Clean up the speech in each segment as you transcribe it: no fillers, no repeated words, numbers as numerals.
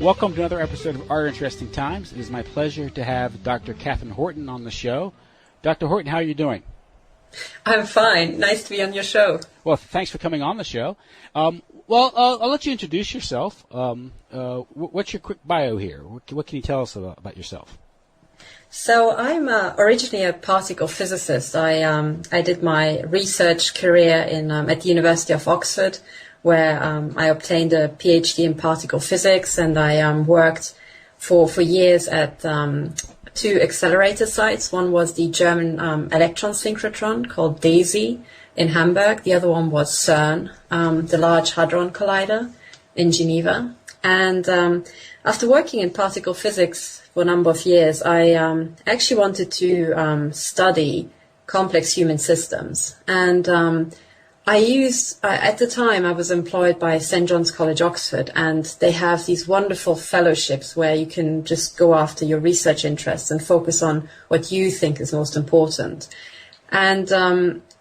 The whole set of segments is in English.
Welcome to another episode of Our Interesting Times. It is my pleasure to have Dr. Katherine Horton on the show. Dr. Horton, how are you doing? I'm fine. Nice to be on your show. Well, thanks for coming on the show. I'll let you introduce yourself. What's your quick bio here? What can you tell us about yourself? So I'm originally a particle physicist. I did my research career at the University of Oxford, where I obtained a PhD in particle physics, and I worked for years at two accelerator sites. One was the German electron synchrotron called DESY in Hamburg. The other one was CERN, the Large Hadron Collider in Geneva. And after working in particle physics for a number of years, I actually wanted to study complex human systems. And at the time, I was employed by St. John's College, Oxford, and they have these wonderful fellowships where you can just go after your research interests and focus on what you think is most important. And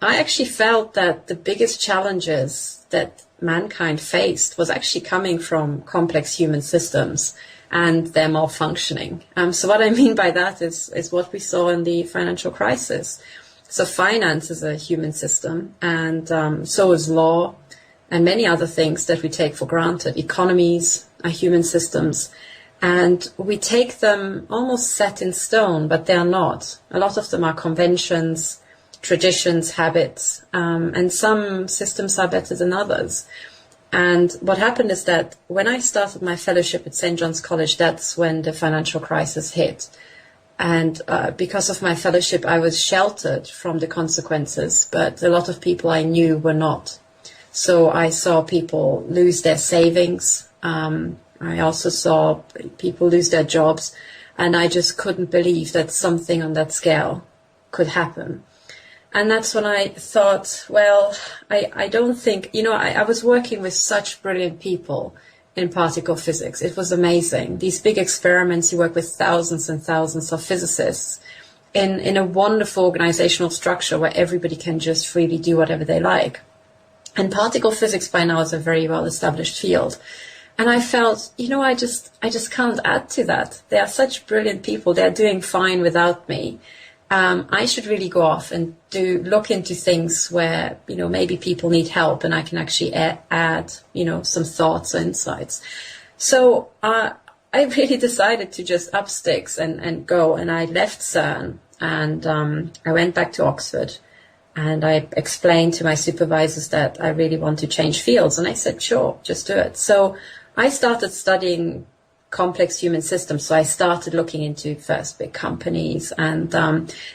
I actually felt that the biggest challenges that mankind faced was actually coming from complex human systems and their malfunctioning. So what I mean by that is what we saw in the financial crisis. So finance is a human system, and so is law and many other things that we take for granted. Economies are human systems, and we take them almost set in stone, but they are not. A lot of them are conventions, traditions, habits, and some systems are better than others. And what happened is that when I started my fellowship at St. John's College, that's when the financial crisis hit. And because of my fellowship, I was sheltered from the consequences, but a lot of people I knew were not. So I saw people lose their savings. I also saw people lose their jobs. And I just couldn't believe that something on that scale could happen. And that's when I thought, well, I don't think, I was working with such brilliant people in particle physics. It was amazing. These big experiments, you work with thousands and thousands of physicists in a wonderful organizational structure where everybody can just freely do whatever they like. And particle physics by now is a very well-established field. And I felt, I just can't add to that. They are such brilliant people. They're doing fine without me. I should really go off and look into things where, maybe people need help and I can actually add, some thoughts or insights. So I really decided to just up sticks and go, and I left CERN and I went back to Oxford, and I explained to my supervisors that I really want to change fields, and I said, sure, just do it. So I started studying complex human systems. So I started looking into first big companies, and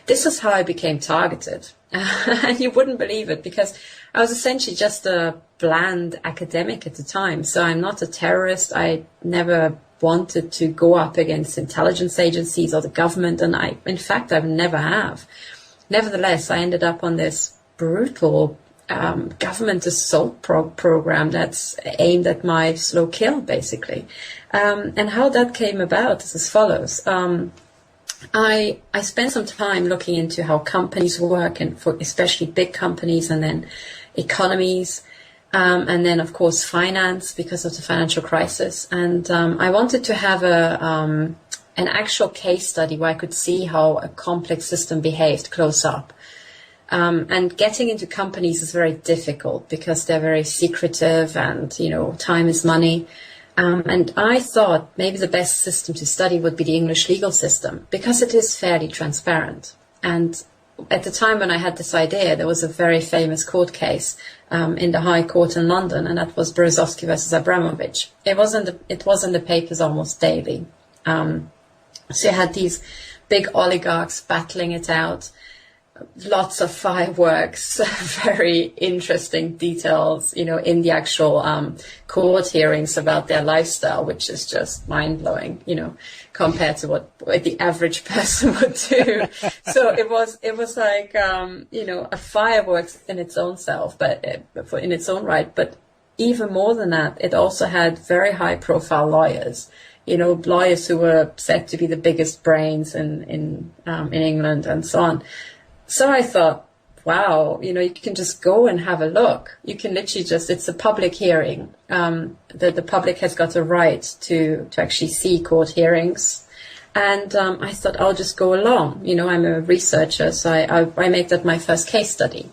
this is how I became targeted. And you wouldn't believe it, because I was essentially just a bland academic at the time. So I'm not a terrorist. I never wanted to go up against intelligence agencies or the government, and in fact, I never have. Nevertheless, I ended up on this brutal government assault program that's aimed at my slow kill, basically. And how that came about is as follows. I spent some time looking into how companies work, and for especially big companies, and then economies, and then, of course, finance because of the financial crisis. And I wanted to have an actual case study where I could see how a complex system behaved close up. And getting into companies is very difficult because they're very secretive, and, time is money. And I thought maybe the best system to study would be the English legal system, because it is fairly transparent. And at the time when I had this idea, there was a very famous court case in the High Court in London, and that was Berezovsky versus Abramovich. It was in the papers almost daily. So you had these big oligarchs battling it out. Lots of fireworks, very interesting details, in the actual court hearings about their lifestyle, which is just mind-blowing, compared to what the average person would do. So it was like, a fireworks in its own self, but in its own right. But even more than that, it also had very high-profile lawyers. Lawyers who were said to be the biggest brains in England and so on. So I thought, wow, you can just go and have a look. You can literally it's a public hearing. The public has got a right to actually see court hearings. And I thought I'll just go along. I'm a researcher, so I make that my first case study.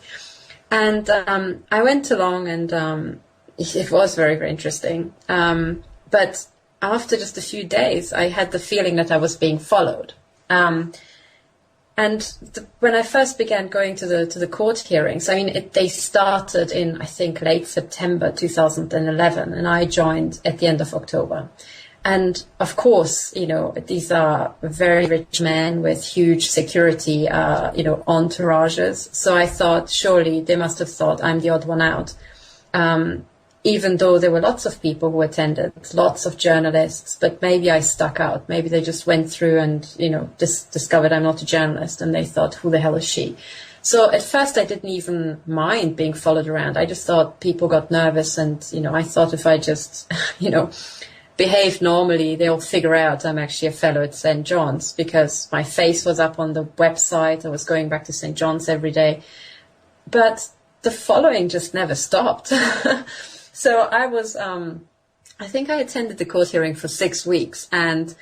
And I went along, and it was very, very interesting. But after just a few days, I had the feeling that I was being followed. When I first began going to the court hearings, they started in, I think, late September 2011, and I joined at the end of October. And of course, these are very rich men with huge security, entourages. So I thought, surely they must have thought I'm the odd one out. Even though there were lots of people who attended, lots of journalists, but maybe I stuck out. Maybe they just went through and, discovered I'm not a journalist, and they thought, who the hell is she? So at first I didn't even mind being followed around. I just thought people got nervous, and, I thought if I just, behave normally, they'll figure out I'm actually a fellow at St. John's, because my face was up on the website. I was going back to St. John's every day. But the following just never stopped. So I was, I think I attended the court hearing for 6 weeks, and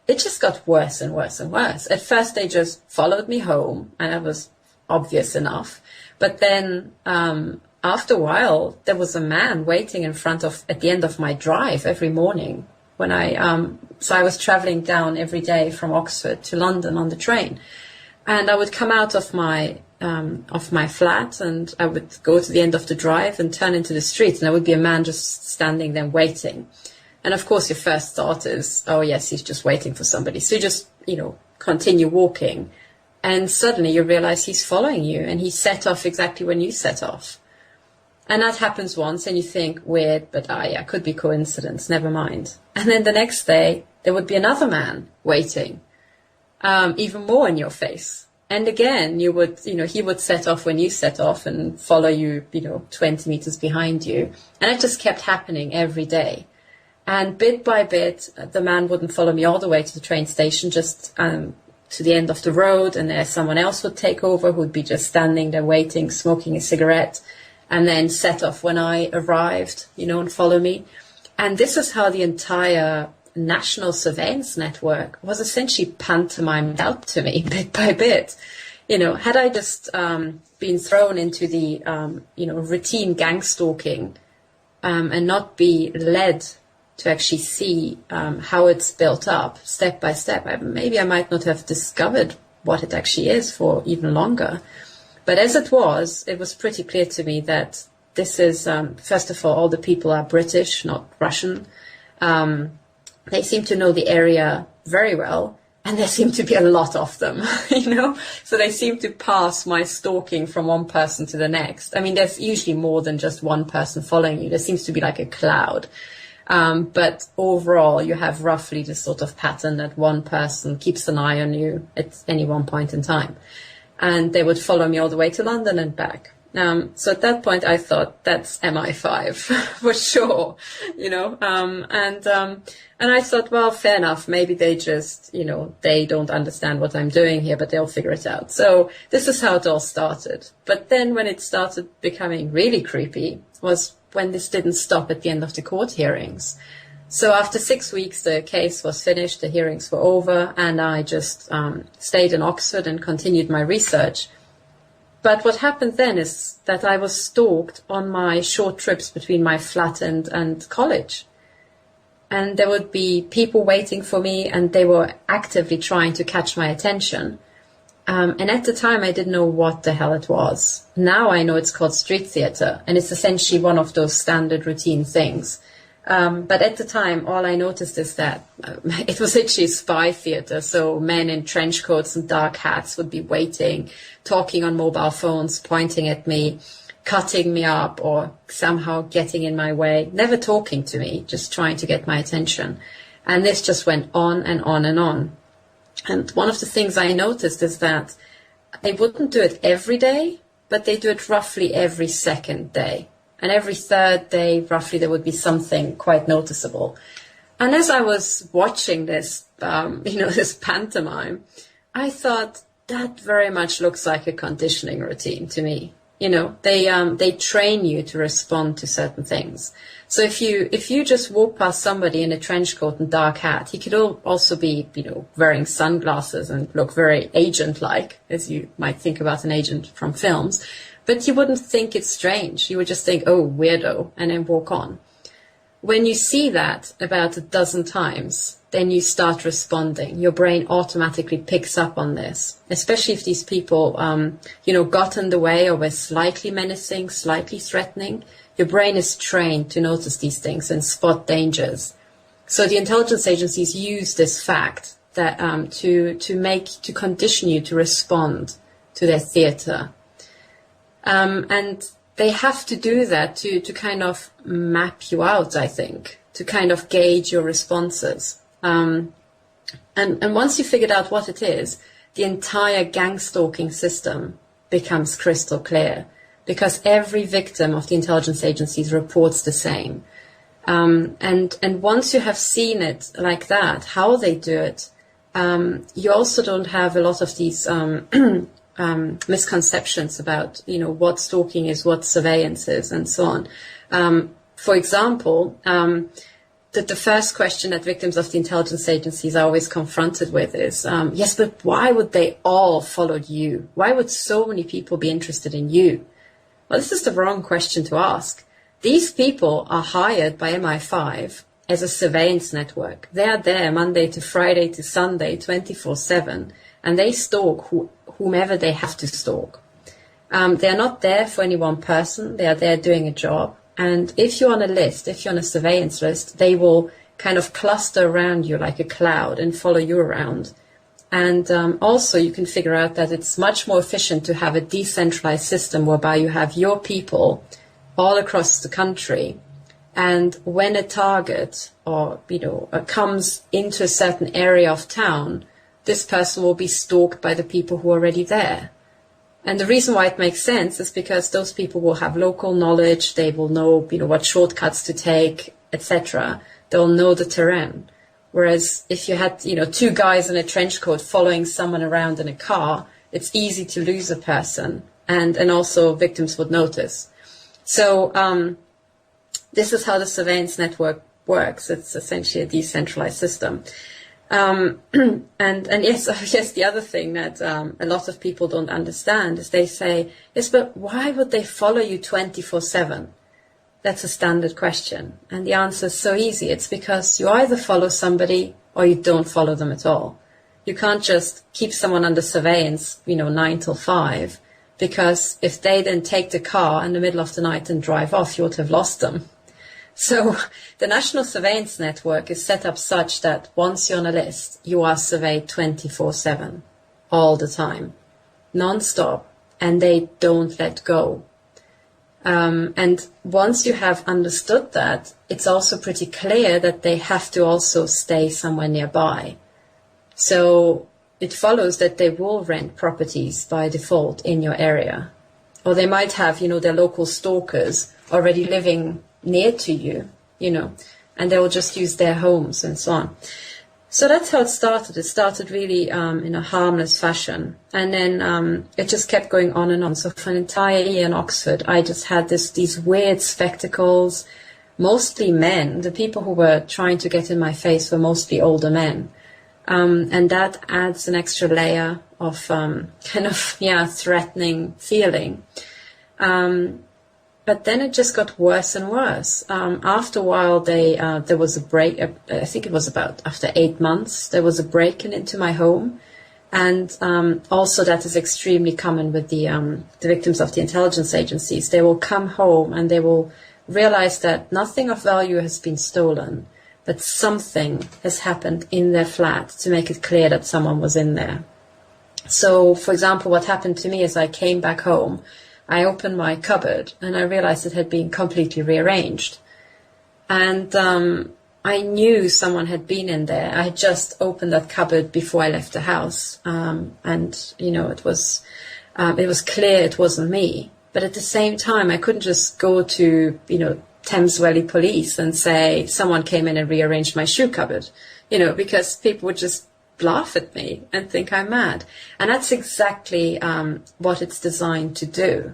it just got worse and worse and worse. At first, they just followed me home, and that was obvious enough. But then after a while, there was a man waiting at the end of my drive every morning when so I was traveling down every day from Oxford to London on the train. And I would come out of my flat, and I would go to the end of the drive and turn into the street, and there would be a man just standing there waiting. And of course, your first thought is, oh yes, he's just waiting for somebody. So you just, continue walking, and suddenly you realize he's following you, and he set off exactly when you set off. And that happens once, and you think, weird, but could be coincidence, never mind. And then the next day, there would be another man waiting, even more in your face. And again, he would set off when you set off and follow you, 20 meters behind you. And it just kept happening every day. And bit by bit, the man wouldn't follow me all the way to the train station, just to the end of the road. And there someone else would take over, who'd be just standing there waiting, smoking a cigarette, and then set off when I arrived, and follow me. And this is how the entire national surveillance network was essentially pantomimed out to me bit by bit. Had I just been thrown into the, routine gang stalking and not be led to actually see how it's built up step by step, maybe I might not have discovered what it actually is for even longer. But as it was pretty clear to me that this is, first of all the people are British, not Russian. They seem to know the area very well, and there seem to be a lot of them, So they seem to pass my stalking from one person to the next. There's usually more than just one person following you. There seems to be like a cloud. But overall, you have roughly this sort of pattern that one person keeps an eye on you at any one point in time. And they would follow me all the way to London and back. So at that point, I thought that's MI5 for sure, and I thought, well, fair enough. Maybe they just, they don't understand what I'm doing here, but they'll figure it out. So this is how it all started. But then when it started becoming really creepy was when this didn't stop at the end of the court hearings. So after 6 weeks, the case was finished, the hearings were over, and I just stayed in Oxford and continued my research. But what happened then is that I was stalked on my short trips between my flat and college. And there would be people waiting for me, and they were actively trying to catch my attention. And at the time, I didn't know what the hell it was. Now I know it's called street theater, and it's essentially one of those standard routine things. But at the time, all I noticed is that it was actually spy theater. So men in trench coats and dark hats would be waiting, talking on mobile phones, pointing at me, cutting me up, or somehow getting in my way, never talking to me, just trying to get my attention. And this just went on and on and on. And one of the things I noticed is that they wouldn't do it every day, but they do it roughly every second day. And every third day, roughly, there would be something quite noticeable. And as I was watching this, this pantomime, I thought, that very much looks like a conditioning routine to me. You know, they train you to respond to certain things. So if you just walk past somebody in a trench coat and dark hat, he could also be, you know, wearing sunglasses and look very agent-like, as you might think about an agent from films. But you wouldn't think it's strange. You would just think, oh, weirdo, and then walk on. When you see that about a dozen times, then you start responding. Your brain automatically picks up on this, especially if these people, got in the way or were slightly menacing, slightly threatening. Your brain is trained to notice these things and spot dangers. So the intelligence agencies use this fact that to condition you to respond to their theater. And they have to do that to kind of map you out, I think, to kind of gauge your responses. And once you figured out what it is, the entire gang stalking system becomes crystal clear, because every victim of the intelligence agencies reports the same. And once you have seen it like that, how they do it, you also don't have a lot of these misconceptions about, you know, what stalking is, what surveillance is, and so on. For example, that the first question that victims of the intelligence agencies are always confronted with is, yes, but why would they all follow you? Why would so many people be interested in you? Well, this is the wrong question to ask. These people are hired by MI5 as a surveillance network. They are there Monday to Friday to Sunday, 24/7, and they stalk whomever they have to stalk. They are not there for any one person. They are there doing a job. And if you're on a list, if you're on a surveillance list, they will kind of cluster around you like a cloud and follow you around. And also you can figure out that it's much more efficient to have a decentralized system whereby you have your people all across the country. And when a target or, comes into a certain area of town, this person will be stalked by the people who are already there. And the reason why it makes sense is because those people will have local knowledge. They will know, what shortcuts to take, etc. They'll know the terrain. Whereas if you had, two guys in a trench coat following someone around in a car, it's easy to lose a person, and also victims would notice. So this is how the surveillance network works. It's essentially a decentralized system. And yes, I guess the other thing that a lot of people don't understand is they say, yes, but why would they follow you 24/7? That's a standard question. And the answer is so easy. It's because you either follow somebody or you don't follow them at all. You can't just keep someone under surveillance, 9 till 5, because if they then take the car in the middle of the night and drive off, you would have lost them. So the National Surveillance Network is set up such that once you're on a list, you are surveyed 24/7, all the time, non-stop, and they don't let go. And once you have understood that, it's also pretty clear that they have to also stay somewhere nearby. So it follows that they will rent properties by default in your area. Or they might have, their local stalkers already living near to you, and they will just use their homes and so on. So that's how it started. It started really in a harmless fashion. And then it just kept going on and on. So for an entire year in Oxford, I just had these weird spectacles, mostly men. The people who were trying to get in my face were mostly older men. And that adds an extra layer of threatening feeling. But then it just got worse and worse. After a while, there was a break. I think it was about after 8 months, there was a break-in into my home. And also that is extremely common with the victims of the intelligence agencies. They will come home and they will realize that nothing of value has been stolen, but something has happened in their flat to make it clear that someone was in there. So, for example, what happened to me is I came back home. I opened my cupboard and I realized it had been completely rearranged. And I knew someone had been in there. I had just opened that cupboard before I left the house. It was clear it wasn't me. But at the same time, I couldn't just go to, Thames Valley Police and say someone came in and rearranged my shoe cupboard, because people would just laugh at me and think I'm mad. And that's exactly what it's designed to do.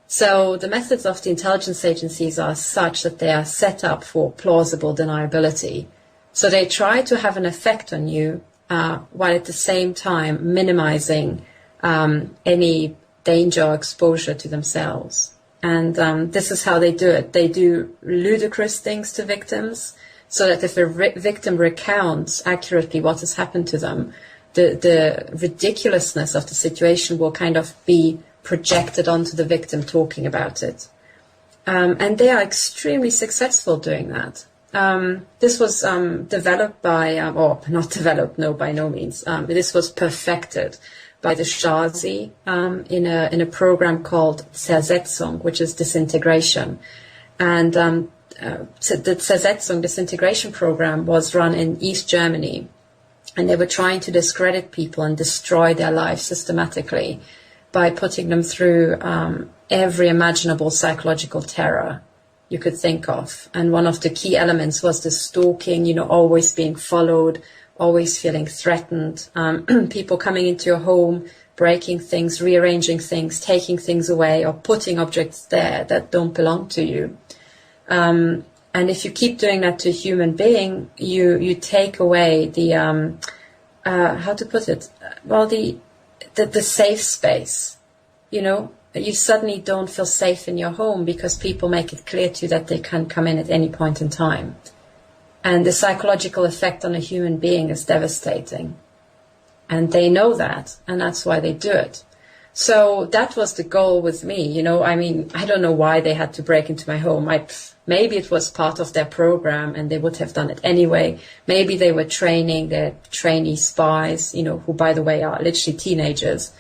So the methods of the intelligence agencies are such that they are set up for plausible deniability. So they try to have an effect on you while at the same time minimizing any danger or exposure to themselves. And this is how they do it. They do ludicrous things to victims, so that if a victim recounts accurately what has happened to them, the ridiculousness of the situation will kind of be projected onto the victim talking about it. And they are extremely successful doing that. This was developed by, or not developed, no, by no means. This was perfected by the Stasi in a program called Zersetzung, which is disintegration. And the Zersetzung disintegration program was run in East Germany, and they were trying to discredit people and destroy their lives systematically by putting them through every imaginable psychological terror you could think of. And one of the key elements was the stalking, always being followed, always feeling threatened, people coming into your home, breaking things, rearranging things, taking things away, or putting objects there that don't belong to you. And if you keep doing that to a human being, you take away the, how to put it? Well, the safe space, You suddenly don't feel safe in your home because people make it clear to you that they can come in at any point in time. And the psychological effect on a human being is devastating. And they know that, and that's why they do it. So that was the goal with me, I don't know why they had to break into my home. Maybe it was part of their program and they would have done it anyway. Maybe they were training their trainee spies, who, by the way, are literally teenagers,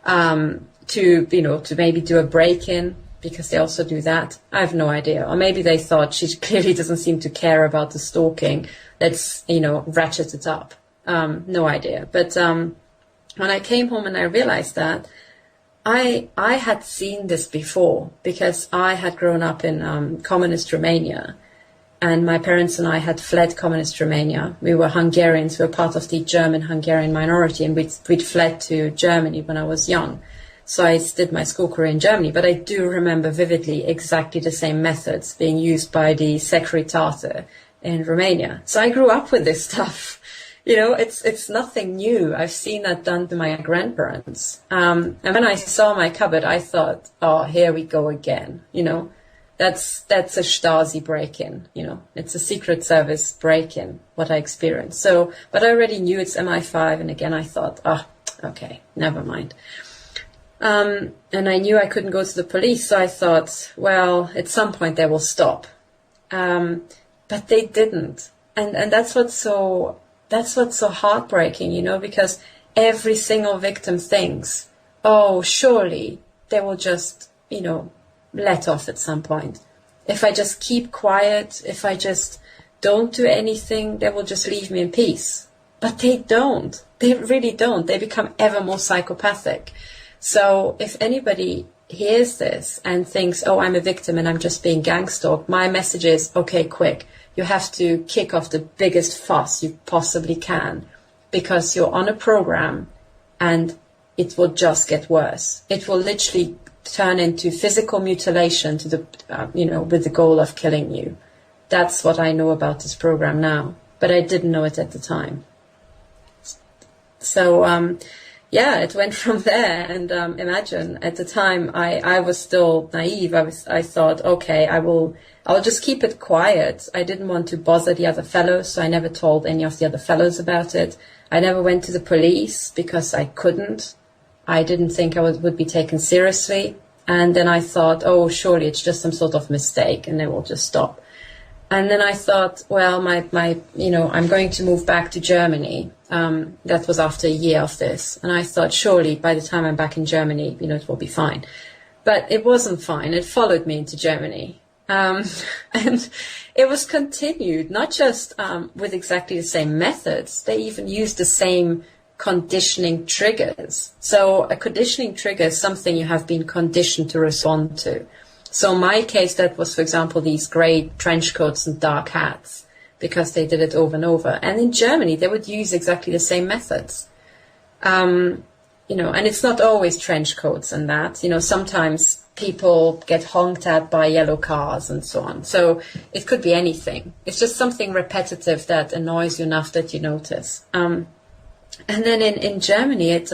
to maybe do a break-in, because they also do that. I have no idea. Or maybe they thought she clearly doesn't seem to care about the stalking. Let's, ratchet it up. No idea. But when I came home and I realized that, I had seen this before, because I had grown up in communist Romania, and my parents and I had fled communist Romania. We were Hungarians. We were part of the German-Hungarian minority, and we'd fled to Germany when I was young. So I did my school career in Germany, but I do remember vividly exactly the same methods being used by the Securitate in Romania. So I grew up with this stuff. It's nothing new. I've seen that done to my grandparents. And when I saw my cupboard, I thought, oh, here we go again. That's a Stasi break-in. It's a Secret Service break-in, what I experienced. So, but I already knew it's MI5. And again, I thought, okay, never mind. And I knew I couldn't go to the police. So I thought, well, at some point they will stop. But they didn't. And that's what's so heartbreaking, because every single victim thinks, oh, surely they will just, let off at some point. If I just keep quiet, if I just don't do anything, they will just leave me in peace. But they don't. They really don't. They become ever more psychopathic. So if anybody hears this and thinks, oh, I'm a victim and I'm just being gang stalked, my message is, okay, quick. You have to kick off the biggest fuss you possibly can, because you're on a program and it will just get worse. It will literally turn into physical mutilation to the, with the goal of killing you. That's what I know about this program now, but I didn't know it at the time. So, it went from there. And imagine, at the time, I was still naive. I thought, okay, I'll just keep it quiet. I didn't want to bother the other fellows, so I never told any of the other fellows about it. I never went to the police because I couldn't. I didn't think I would be taken seriously. And then I thought, oh, surely it's just some sort of mistake and they will just stop. And then I thought, well, I'm going to move back to Germany. That was after a year of this. And I thought, surely by the time I'm back in Germany, it will be fine. But it wasn't fine. It followed me into Germany. And it was continued, not just with exactly the same methods. They even used the same conditioning triggers. So a conditioning trigger is something you have been conditioned to respond to. So in my case, that was, for example, these grey trench coats and dark hats. because they did it over and over. And in Germany, they would use exactly the same methods. And it's not always trench coats and that. Sometimes people get honked at by yellow cars and so on. So it could be anything. It's just something repetitive that annoys you enough that you notice. And then in Germany, it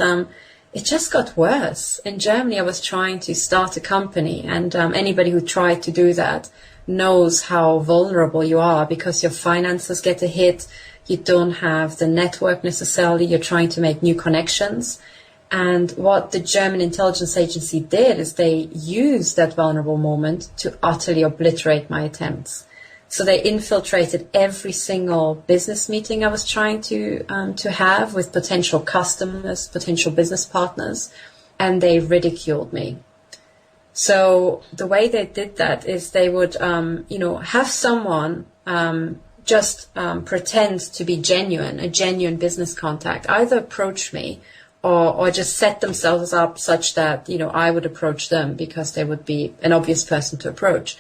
just got worse. In Germany, I was trying to start a company, and anybody who tried to do that knows how vulnerable you are because your finances get a hit. You don't have the network necessarily. You're trying to make new connections. And what the German intelligence agency did is they used that vulnerable moment to utterly obliterate my attempts. So they infiltrated every single business meeting I was trying to have with potential customers, potential business partners, and they ridiculed me. So the way they did that is they would, have someone just pretend to be genuine, a genuine business contact, either approach me or just set themselves up such that, I would approach them because they would be an obvious person to approach.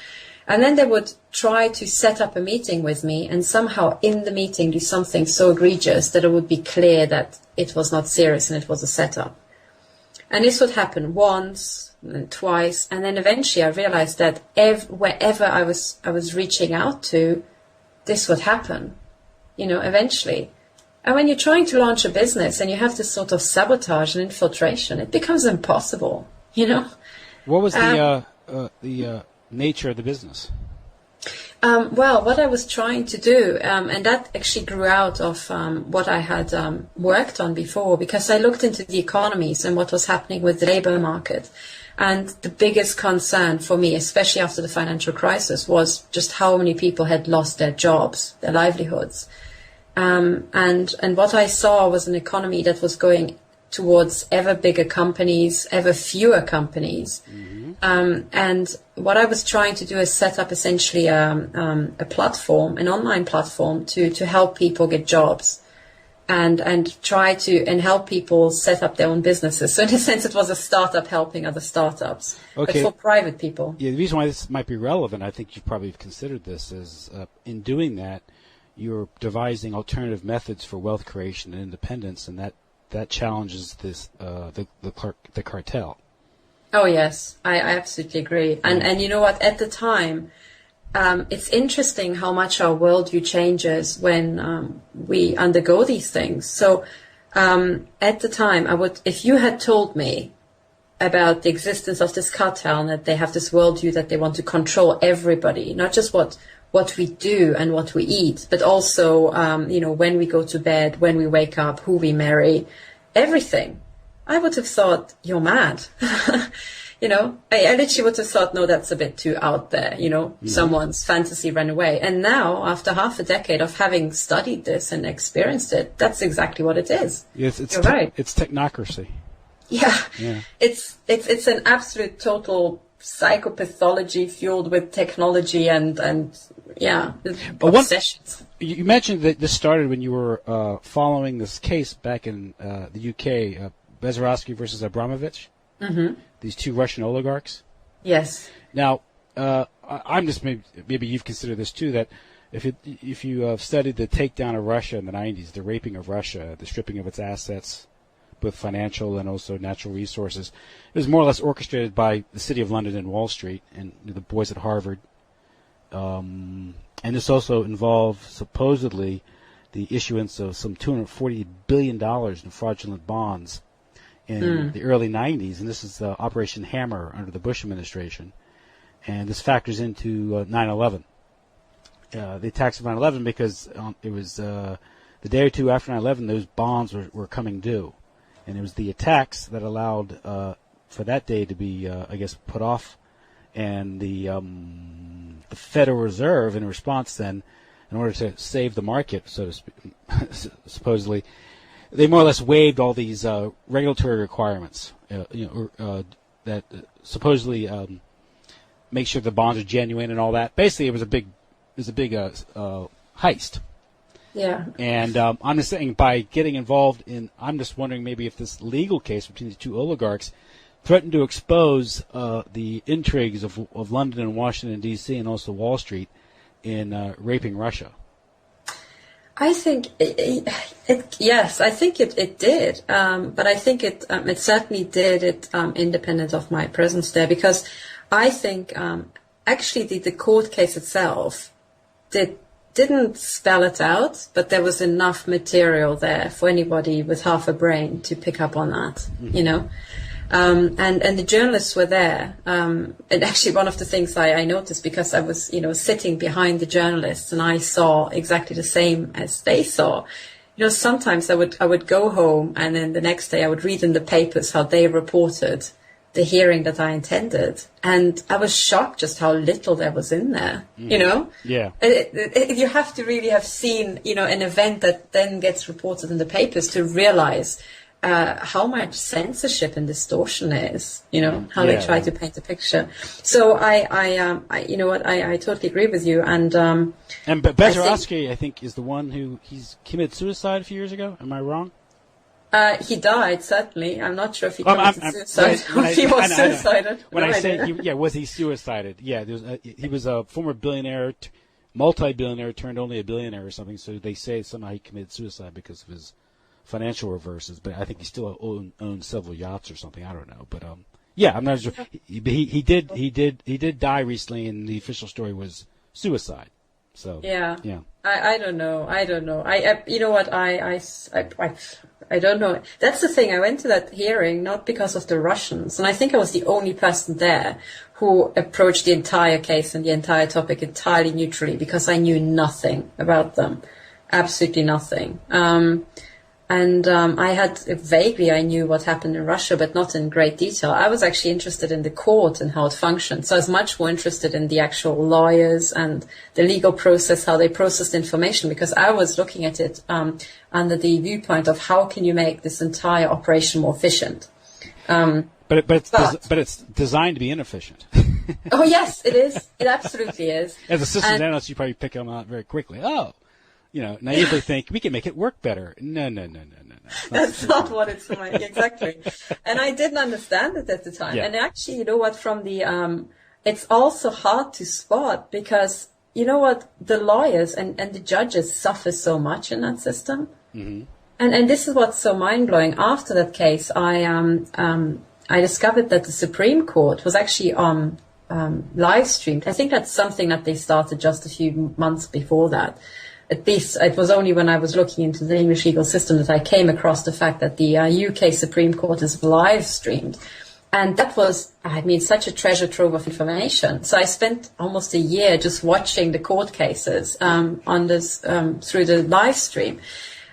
And then they would try to set up a meeting with me and somehow in the meeting do something so egregious that it would be clear that it was not serious and it was a setup. And this would happen once and twice. And then eventually I realized that wherever I was reaching out to, this would happen, eventually. And when you're trying to launch a business and you have this sort of sabotage and infiltration, it becomes impossible, What was the nature of the business? Well, what I was trying to do, and that actually grew out of what I had worked on before, because I looked into the economies and what was happening with the labor market. And the biggest concern for me, especially after the financial crisis, was just how many people had lost their jobs, their livelihoods. And what I saw was an economy that was going towards ever bigger companies, ever fewer companies. Mm-hmm. And what I was trying to do is set up essentially a platform, an online platform to help people get jobs and try to help people set up their own businesses. So in a sense, it was a startup helping other startups, okay. But for private people. Yeah, the reason why this might be relevant, I think you probably have considered this, is in doing that, you're devising alternative methods for wealth creation and independence, and that challenges this the cartel. Oh yes, I absolutely agree. And you know what? At the time, it's interesting how much our worldview changes when we undergo these things. So at the time, if you had told me about the existence of this cartel and that they have this worldview that they want to control everybody, not just what we do and what we eat, but also, when we go to bed, when we wake up, who we marry, everything, I would have thought, you're mad. I literally would have thought, no, that's a bit too out there, mm-hmm. Someone's fantasy ran away. And now, after half a decade of having studied this and experienced it, that's exactly what it is. Yes, you're right. It's technocracy. Yeah. It's an absolute total psychopathology fueled with technology and obsessions. You mentioned that this started when you were following this case back in the UK, Bezarowski versus Abramovich, mm-hmm. These two Russian oligarchs. Yes. Now, I'm just maybe you've considered this too, that if you have studied the takedown of Russia in the 90s, the raping of Russia, the stripping of its assets, both financial and also natural resources, it was more or less orchestrated by the City of London and Wall Street and the boys at Harvard. And this also involved supposedly the issuance of some $240 billion in fraudulent bonds in the early 90s, and this is Operation Hammer under the Bush administration. And this factors into 9/11. The attacks of 9/11 because it was the day or two after 9/11 those bonds were coming due. And it was the attacks that allowed for that day to be, put off. And the Federal Reserve, in response then, in order to save the market, so to speak, supposedly, they more or less waived all these regulatory requirements, that supposedly make sure the bonds are genuine and all that. Basically, it was a big heist. Yeah. And I'm just saying, by getting involved I'm just wondering maybe if this legal case between the two oligarchs threatened to expose the intrigues of London and Washington, D.C., and also Wall Street in raping Russia. I think yes, I think it did, but I think it certainly did it independent of my presence there, because I think actually the court case itself didn't spell it out, but there was enough material there for anybody with half a brain to pick up on that, you know. And the journalists were there. And actually one of the things I noticed, because I was, you know, sitting behind the journalists and I saw exactly the same as they saw. You know, sometimes I would go home and then the next day I would read in the papers how they reported the hearing that I attended. And I was shocked just how little there was in there, you know? Yeah. You have to really have seen, you know, an event that then gets reported in the papers to realize how much censorship and distortion is, you know, how they try to paint a picture. So I you know what, I totally agree with you. And Bezarowski, I think, is the one he's committed suicide a few years ago. Am I wrong? He died, certainly. I'm not sure if he committed suicide or if he was suicided. When I say, was he suicided? Yeah, he was a former billionaire, multi-billionaire, turned only a billionaire or something. So they say somehow he committed suicide because of his financial reverses, but I think he still owns several yachts or something. I don't know, but I'm not sure. He did die recently, and the official story was suicide. So yeah. I don't know. I you know what, I don't know. That's the thing. I went to that hearing not because of the Russians, and I think I was the only person there who approached the entire case and the entire topic entirely neutrally, because I knew nothing about them, absolutely nothing. And I knew what happened in Russia, but not in great detail. I was actually interested in the court and how it functioned. So I was much more interested in the actual lawyers and the legal process, how they processed information, because I was looking at it under the viewpoint of how can you make this entire operation more efficient. But it's designed to be inefficient. Oh yes, it is. It absolutely is. As a systems analyst, you probably pick them out very quickly. Oh. You know, naively think we can make it work better. No. That's not what it's like. Exactly. And I didn't understand it at the time. Yeah. And actually, you know what, from the, it's also hard to spot, because, you know what, the lawyers and the judges suffer so much in that system. Mm-hmm. And this is what's so mind-blowing. After that case, I discovered that the Supreme Court was actually live streamed. I think that's something that they started just a few months before that. At least it was only when I was looking into the English legal system that I came across the fact that the UK Supreme Court is live streamed. And that was, such a treasure trove of information. So I spent almost a year just watching the court cases on this through the live stream.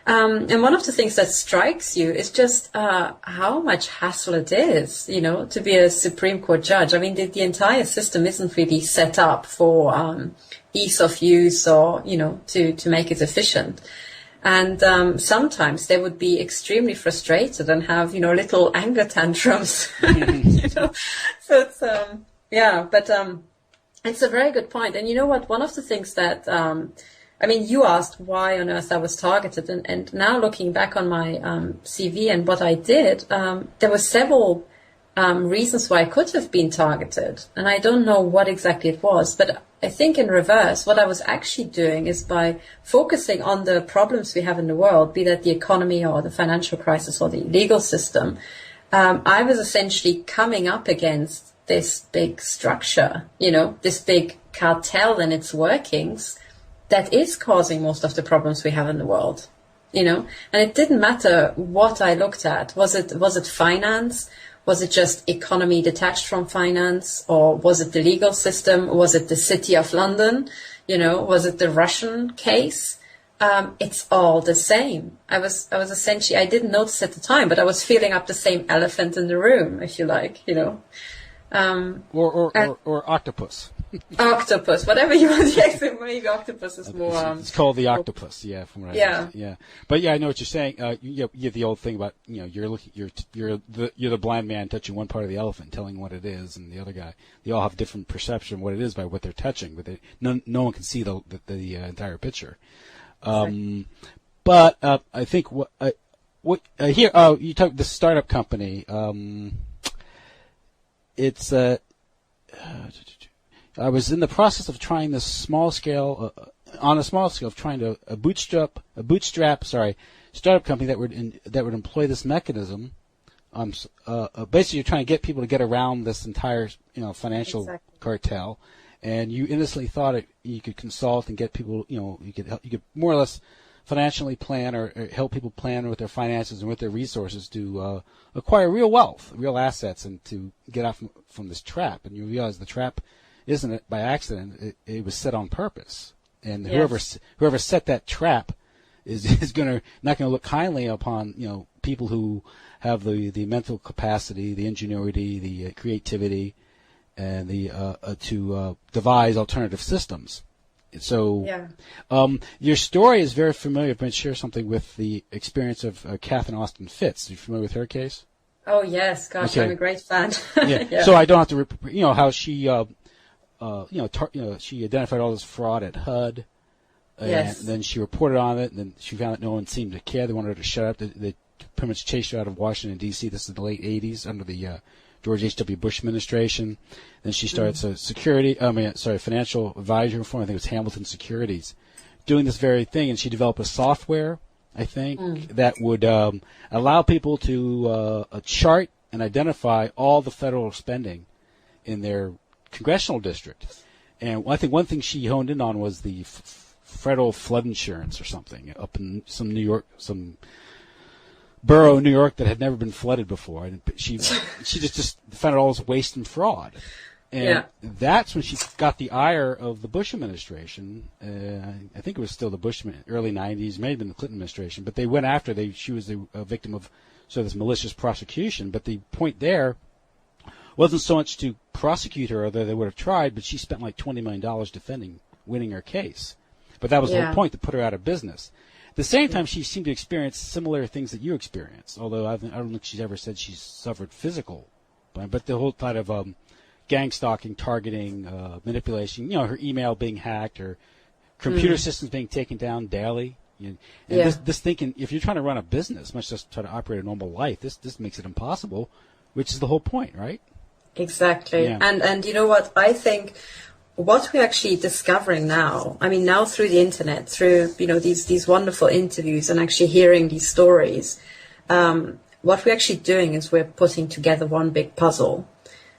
And one of the things that strikes you is just how much hassle it is, you know, to be a Supreme Court judge. I mean, the entire system isn't really set up for ease of use or, you know, to make it efficient. And sometimes they would be extremely frustrated and have, you know, little anger tantrums, you know. So it's, but it's a very good point. And you know what, one of the things that, you asked why on earth I was targeted, and now looking back on my CV and what I did, there were several reasons why I could have been targeted, and I don't know what exactly it was, but I think in reverse, what I was actually doing is by focusing on the problems we have in the world, be that the economy or the financial crisis or the legal system, I was essentially coming up against this big structure, you know, this big cartel and its workings that is causing most of the problems we have in the world, you know. And it didn't matter what I looked at. Was it finance? Was it just economy detached from finance? Or was it the legal system? Was it the City of London? You know, was it the Russian case? It's all the same. I was essentially, I didn't notice at the time, but I was feeling up the same elephant in the room, if you like, you know. Or octopus. Octopus, whatever you want. Yes, maybe octopus is more. It's called the octopus. Yeah, from what I yeah. But yeah, I know what you're saying. You have the old thing about, you know, you're the blind man touching one part of the elephant, telling what it is, and the other guy. They all have different perception of what it is by what they're touching, but no one can see the entire picture. But I think what here you talk the startup company. I was in the process of trying this small-scale on a small scale of trying to bootstrap startup company that would employ this mechanism. Basically, you're trying to get people to get around this entire financial cartel, and you innocently thought you could consult and get people. You could more or less financially plan or help people plan with their finances and with their resources to acquire real wealth, real assets, and to get out from this trap. And you realize the trap isn't by accident; it was set on purpose. And whoever set that trap is not going to look kindly upon people who have the mental capacity, the ingenuity, the creativity, and the to devise alternative systems. So, your story is very familiar. I'm going to share something with the experience of Katherine Austin Fitts. Are you familiar with her case? Oh yes, gosh, okay. I'm a great fan. Yeah. So I don't have to, how she, she identified all this fraud at HUD. And then she reported on it, and then she found that no one seemed to care. They wanted her to shut up. They pretty much chased her out of Washington, D.C. This is in the late 80s under the George H.W. Bush administration. Then she started financial advisory firm. I think it was Hamilton Securities, doing this very thing. And she developed a software, I think, that would allow people to chart and identify all the federal spending in their congressional district. And I think one thing she honed in on was the federal flood insurance or something up in some borough in New York that had never been flooded before, and she just found it all as waste and fraud, and that's when she got the ire of the Bush administration. I think it was still the Bush early '90s, may have been the Clinton administration, but they went after. She was a victim of sort of this malicious prosecution. But the point there wasn't so much to prosecute her, although they would have tried, but she spent like $20 million winning her case. But that was the whole point, to put her out of business. At the same time, she seemed to experience similar things that you experienced, although I don't think she's ever said she's suffered physical. But the whole thought of gang stalking, targeting, manipulation, her email being hacked, her computer systems being taken down daily. This thinking, if you're trying to run a business, much less try to operate a normal life, this makes it impossible, which is the whole point, right? Exactly. Yeah. And you know what? I think what we're actually discovering now, now through the internet, through, these wonderful interviews and actually hearing these stories, what we're actually doing is we're putting together one big puzzle.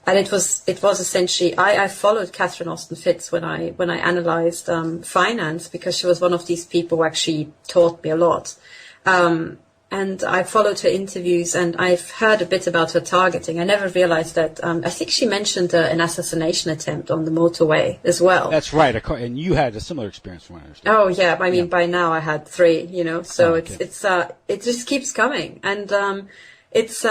And it was essentially, I followed Katherine Austin Fitts when I analyzed finance, because she was one of these people who actually taught me a lot. And I followed her interviews, and I've heard a bit about her targeting. I never realized that. I think she mentioned an assassination attempt on the motorway as well. That's right. And you had a similar experience, from what I understand. Oh yeah. By now I had 3. So it just keeps coming, and it's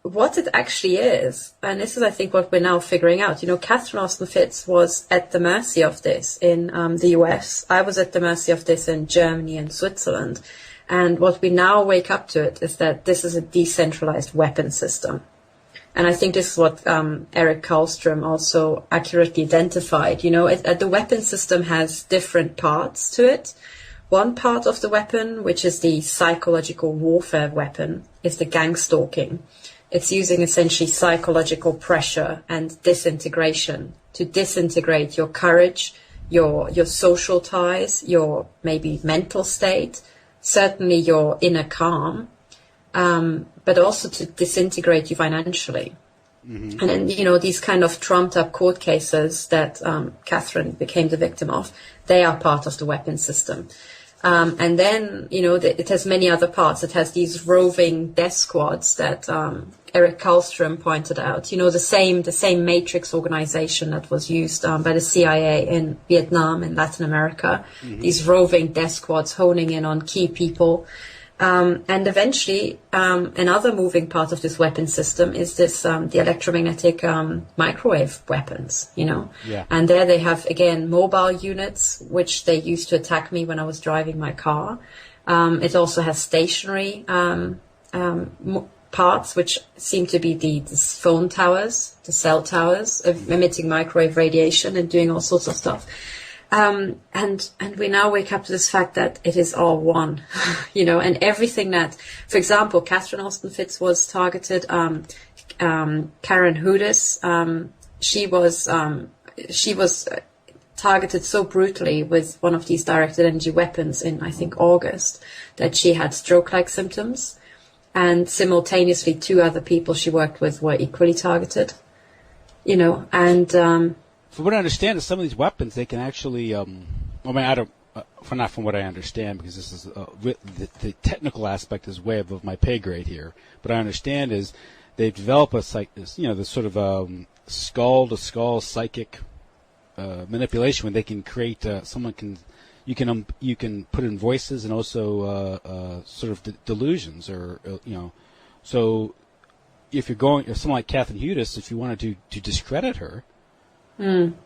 what it actually is. And this is, I think, what we're now figuring out. Katherine Austin Fitts was at the mercy of this in the US. I was at the mercy of this in Germany and Switzerland. And what we now wake up to it is that this is a decentralized weapon system. And I think this is what Eric Karlstrom also accurately identified. The weapon system has different parts to it. One part of the weapon, which is the psychological warfare weapon, is the gang stalking. It's using essentially psychological pressure and disintegration to disintegrate your courage, your social ties, your maybe mental state, certainly your inner calm, but also to disintegrate you financially. Mm-hmm. And then, these kind of trumped up court cases that Katherine became the victim of, they are part of the weapon system. And then, it has many other parts. It has these roving death squads that Eric Karlstrom pointed out. The same matrix organization that was used by the CIA in Vietnam and Latin America. Mm-hmm. These roving death squads honing in on key people. And eventually, another moving part of this weapon system is this the electromagnetic microwave weapons, Yeah. And there they have, again, mobile units, which they used to attack me when I was driving my car. It also has stationary parts, which seem to be the phone towers, the cell towers, emitting microwave radiation and doing all sorts of stuff. And we now wake up to this fact that it is all one, and everything that, for example, Katherine Austin Fitts was targeted, Karen Hudis, she was targeted so brutally with one of these directed energy weapons in, I think, August, that she had stroke-like symptoms. And simultaneously, 2 other people she worked with were equally targeted. And from what I understand, is some of these weapons they can actually. I don't. Not from what I understand, because this is the technical aspect is way above my pay grade here. But I understand is they've developed this sort of skull-to-skull psychic manipulation, when they can create you can put in voices and also sort of delusions, or So if someone like Katherine Hudis, if you wanted to discredit her,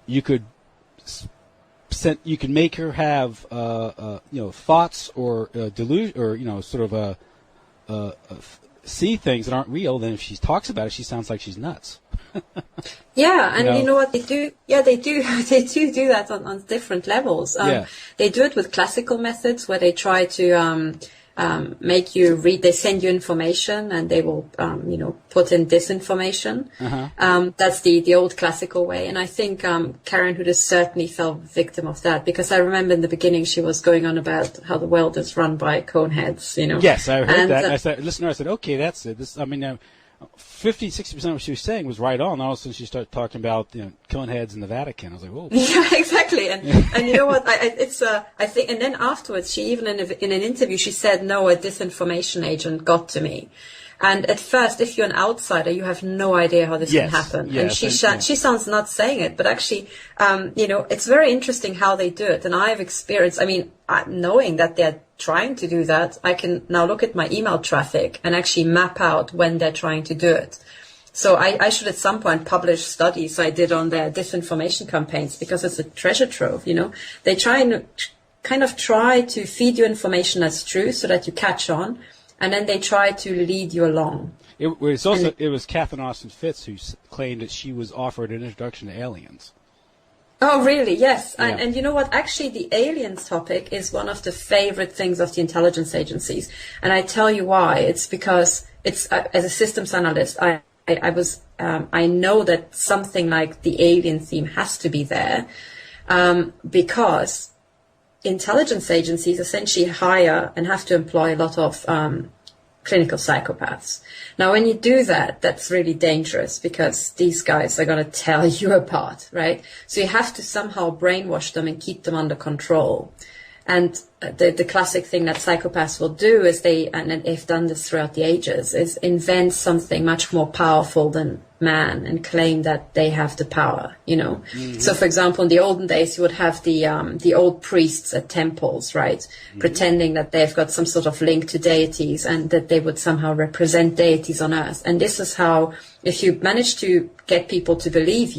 you could. You can make her have thoughts or delusion, or sort of see things that aren't real. Then if she talks about it, she sounds like she's nuts. Yeah, and you know what they do? Yeah, they do. They do that on different levels. They do it with classical methods, where they try to make you read. They send you information, and they will put in disinformation. That's the old classical way. And I think Karen Huda certainly fell victim of that, because I remember in the beginning she was going on about how the world is run by coneheads. Yes, I heard that. And I said, okay, that's it. 50-60% of what she was saying was right on. And all of a sudden she started talking about killing heads in the Vatican. I was like, whoa. Yeah, exactly. And you know what? I think. And then afterwards, she even in an interview she said, no, a disinformation agent got to me. And at first, if you're an outsider, you have no idea how this can happen. Yes, and she sounds nuts saying it, but actually, it's very interesting how they do it. And I've experienced, knowing that they're trying to do that, I can now look at my email traffic and actually map out when they're trying to do it. So I should at some point publish studies I did on their disinformation campaigns, because it's a treasure trove, They try to feed you information that's true so that you catch on. And then they try to lead you along. It was Catherine Austin Fitz who claimed that she was offered an introduction to aliens. Oh, really? Yes. Yeah. And you know what? Actually, the aliens topic is one of the favorite things of the intelligence agencies. And I tell you why. It's because as a systems analyst, I know that something like the alien theme has to be there, because intelligence agencies essentially hire and have to employ a lot of clinical psychopaths. Now, when you do that, that's really dangerous, because these guys are going to tear you apart, right? So you have to somehow brainwash them and keep them under control. And the classic thing that psychopaths will do is and they've done this throughout the ages, is invent something much more powerful than man and claim that they have the power, Mm-hmm. So, for example, in the olden days, you would have the old priests at temples, right? Mm-hmm. Pretending that they've got some sort of link to deities and that they would somehow represent deities on earth. And this is how, if you manage to get people to believe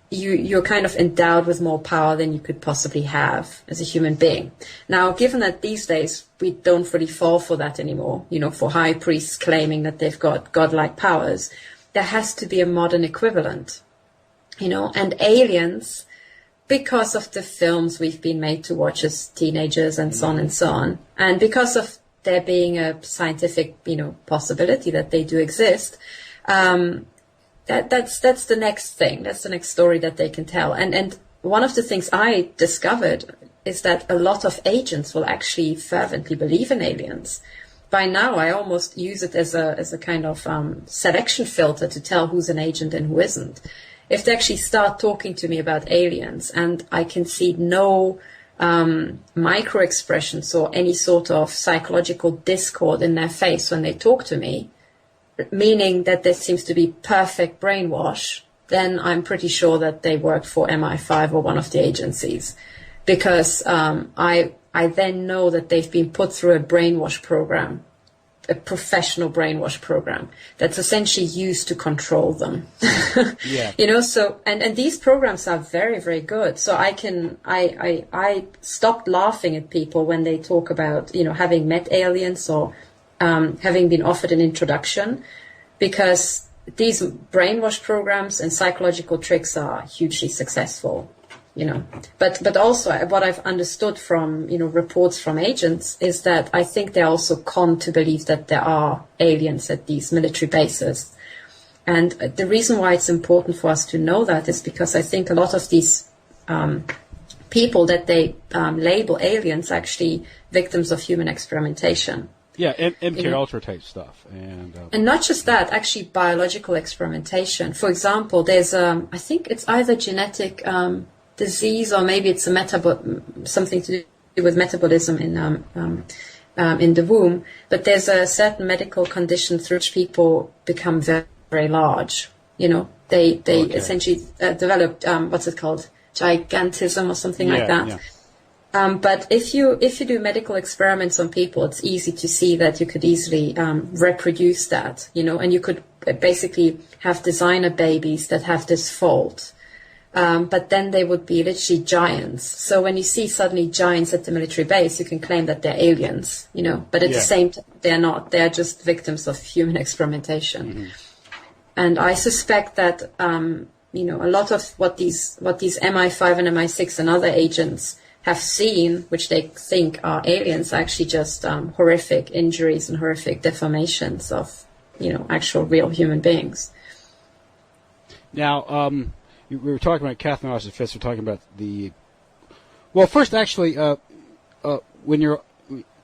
you're kind of endowed with more power than you could possibly have as a human being. Now, given that these days we don't really fall for that anymore, for high priests claiming that they've got godlike powers, there has to be a modern equivalent, and aliens, because of the films we've been made to watch as teenagers and so on, and because of there being a scientific, possibility that they do exist, That's the next thing. That's the next story that they can tell. And one of the things I discovered is that a lot of agents will actually fervently believe in aliens. By now, I almost use it as a kind of selection filter to tell who's an agent and who isn't. If they actually start talking to me about aliens and I can see no micro expressions or any sort of psychological discord in their face when they talk to me, meaning that there seems to be perfect brainwash, then I'm pretty sure that they worked for MI5 or one of the agencies, because I then know that they've been put through a brainwash program, a professional brainwash program that's essentially used to control them. Yeah. So and these programs are very, very good. So I stopped laughing at people when they talk about, having met aliens or having been offered an introduction, because these brainwash programs and psychological tricks are hugely successful, But also what I've understood from, reports from agents is that I think they're also conned to believe that there are aliens at these military bases. And the reason why it's important for us to know that is because I think a lot of these people that they label aliens actually victims of human experimentation. Yeah, MK Ultra type stuff, and not just that, actually biological experimentation. For example, there's I think it's either genetic disease or maybe it's something to do with metabolism in the womb. But there's a certain medical condition through which people become very, very large. They essentially develop what's it called, gigantism or something like that. Yeah. But if you do medical experiments on people, it's easy to see that you could easily reproduce that, and you could basically have designer babies that have this fault. But then they would be literally giants. So when you see suddenly giants at the military base, you can claim that they're aliens, but at the same time, they're not. They're just victims of human experimentation. Mm-hmm. And I suspect that, a lot of what these MI5 and MI6 and other agents have seen, which they think are aliens, are actually just horrific injuries and horrific deformations of, actual real human beings. Now, we were talking about Catherine Austin Fitz. We're talking about first, actually, when you're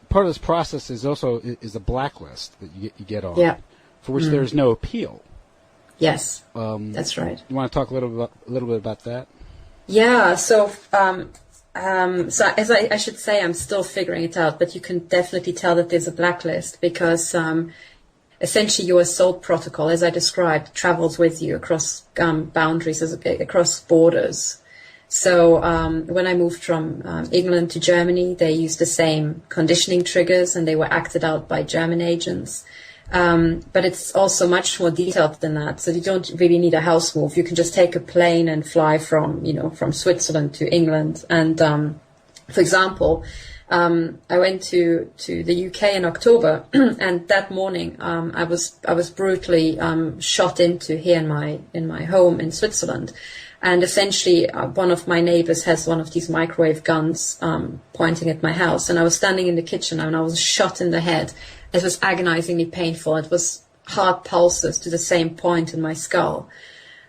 part of this process is a blacklist that you get on, for which there is no appeal. Yes, that's right. You want to talk a little bit about that? Yeah. So, so as I should say, I'm still figuring it out, but you can definitely tell that there's a blacklist because essentially your assault protocol, as I described, travels with you across boundaries, across borders. So when I moved from England to Germany, they used the same conditioning triggers and they were acted out by German agents. But it's also much more detailed than that. So you don't really need a house move. You can just take a plane and fly from Switzerland to England. And, for example, I went to the UK in October and that morning, I was brutally, shot into here in my home in Switzerland. And essentially, one of my neighbors has one of these microwave guns, pointing at my house. And I was standing in the kitchen and I was shot in the head. It was agonizingly painful. It was hard pulses to the same point in my skull,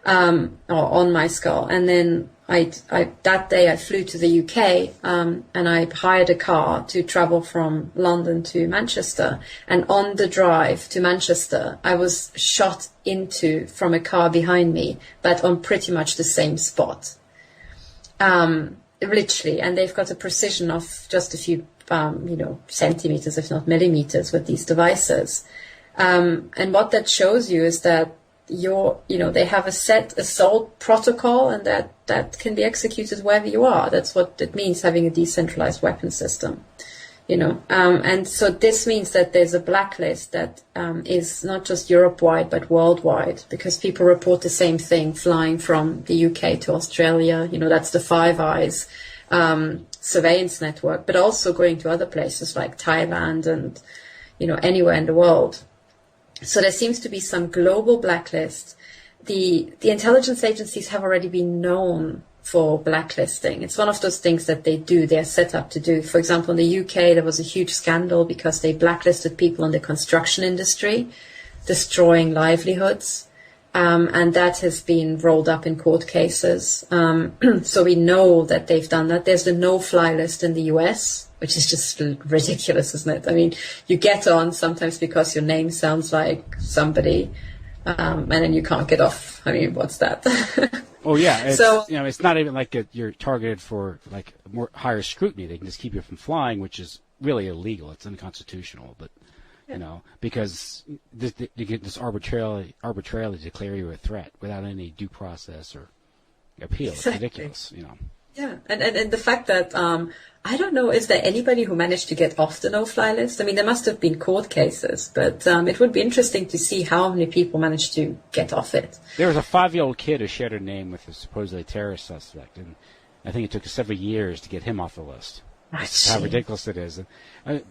or on my skull. And then that day I flew to the UK, and I hired a car to travel from London to Manchester. And on the drive to Manchester, I was shot into from a car behind me, but on pretty much the same spot. Literally. And they've got a precision of just a few centimeters, if not millimeters, with these devices. And what that shows you is that they have a set assault protocol and that can be executed wherever you are. That's what it means, having a decentralized weapon system, and so this means that there's a blacklist that is not just Europe-wide, but worldwide, because people report the same thing flying from the UK to Australia. That's the Five Eyes surveillance network, but also going to other places like Thailand and, anywhere in the world. So there seems to be some global blacklist. The intelligence agencies have already been known for blacklisting. It's one of those things that they're set up to do. For example, in the UK, there was a huge scandal because they blacklisted people in the construction industry, destroying livelihoods. And that has been rolled up in court cases. So we know that they've done that. There's the no-fly list in the US, which is just ridiculous, isn't it? I mean, you get on sometimes because your name sounds like somebody, and then you can't get off. I mean, what's that? Oh yeah, it's not even like you're targeted for like more higher scrutiny. They can just keep you from flying, which is really illegal. It's unconstitutional, but. Because they get this arbitrarily declare you a threat without any due process or appeal. Exactly. It's ridiculous, Yeah, and the fact that I don't know, is there anybody who managed to get off the no-fly list? I mean, there must have been court cases, but it would be interesting to see how many people managed to get off it. There was a 5-year-old kid who shared her name with a supposedly terrorist suspect, and I think it took several years to get him off the list. That's how ridiculous it is.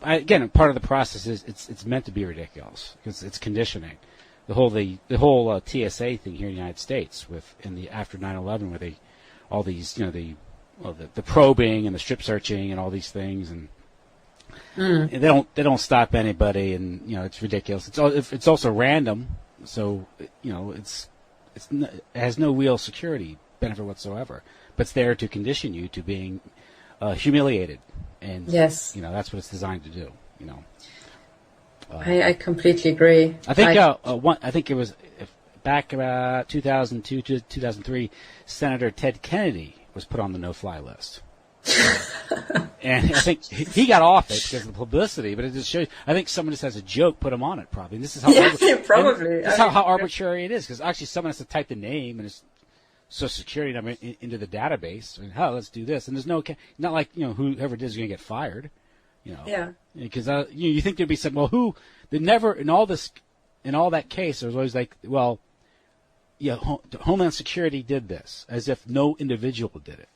Again, part of the process is it's meant to be ridiculous because it's conditioning. The whole TSA thing here in the United States after 9/11, where all these the probing and the strip searching and all these things, and they don't stop anybody, and it's ridiculous. It's also random, so it has no real security benefit whatsoever. but it's there to condition you to being humiliated. And, yes, that's what it's designed to do, I completely agree. I think it was back about 2002 to 2003, Senator Ted Kennedy was put on the no-fly list. And I think he got off it because of the publicity, but it just shows. I think someone just has a joke put him on it, probably. And this is how probably. This is how arbitrary it is, because actually someone has to type the name and his Social Security number into the database. And let's do this. And there's not like whoever it is is going to get fired. Yeah. Because you think there'd be some in all that case there was always like, well, yeah, Homeland Security did this, as if no individual did it.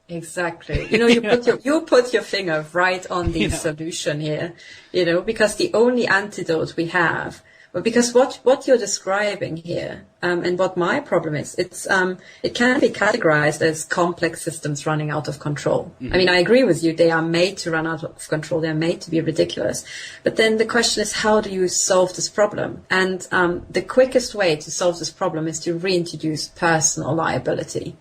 Exactly. You put your finger right on the solution here, because the only antidote we have, because what you're describing here, and what my problem is, it can be categorized as complex systems running out of control. Mm-hmm. I mean, I agree with you. They are made to run out of control. They're made to be ridiculous. But then the question is, how do you solve this problem? And the quickest way to solve this problem is to reintroduce personal liability.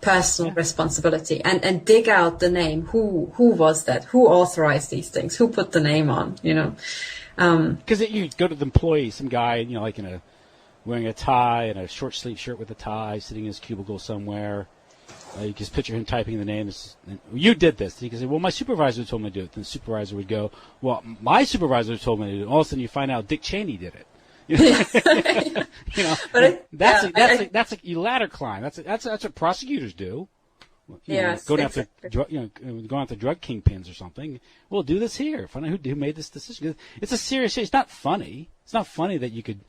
Personal responsibility, and dig out the name. Who was that? Who authorized these things? Who put the name on? Because you go to the employee, some guy, like wearing a tie and a short sleeve shirt with a tie, sitting in his cubicle somewhere. You just picture him typing the name. You did this. He can say, "Well, my supervisor told me to do it." Then the supervisor would go, "Well, my supervisor told me to do it." All of a sudden, you find out Dick Cheney did it. That's a ladder climb. That's what prosecutors do. Going after drug kingpins or something. We'll do this here. Find out who made this decision. It's a serious issue. It's not funny. It's not funny that you can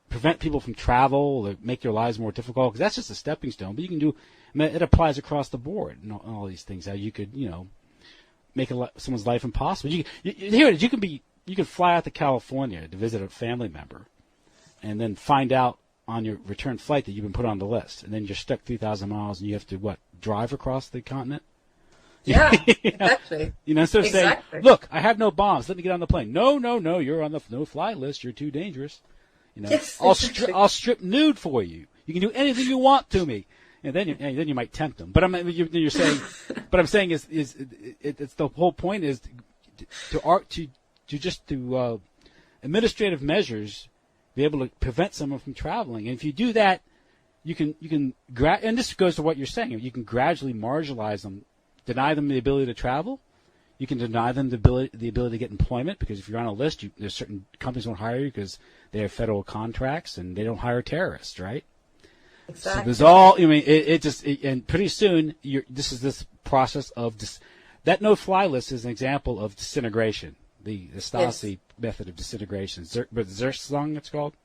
prevent people from travel or make their lives more difficult, because that's just a stepping stone. But you can do. It applies across the board and all these things. How you could make someone's life impossible. Here it is. You can fly out to California to visit a family member and then find out on your return flight that you've been put on the list. And then you're stuck 3,000 miles and you have to, drive across the continent? Yeah, exactly. Instead of saying, look, I have no bombs, let me get on the plane. No, you're on the no-fly list. You're too dangerous. Yes, I'll strip nude for you. You can do anything you want to me. And then you might tempt them. But you're saying, but I'm saying it's the whole point is to administrative measures, be able to prevent someone from traveling. And if you do that, you can and this goes to what you're saying. You can gradually marginalize them, deny them the ability to travel. You can deny them the ability to get employment, because if you're on a list, there's certain companies won't hire you because they have federal contracts and they don't hire terrorists, right? Exactly. So there's all. And pretty soon, this process of that no-fly list is an example of disintegration. The Stasi method of disintegration. Zerstung, it's called?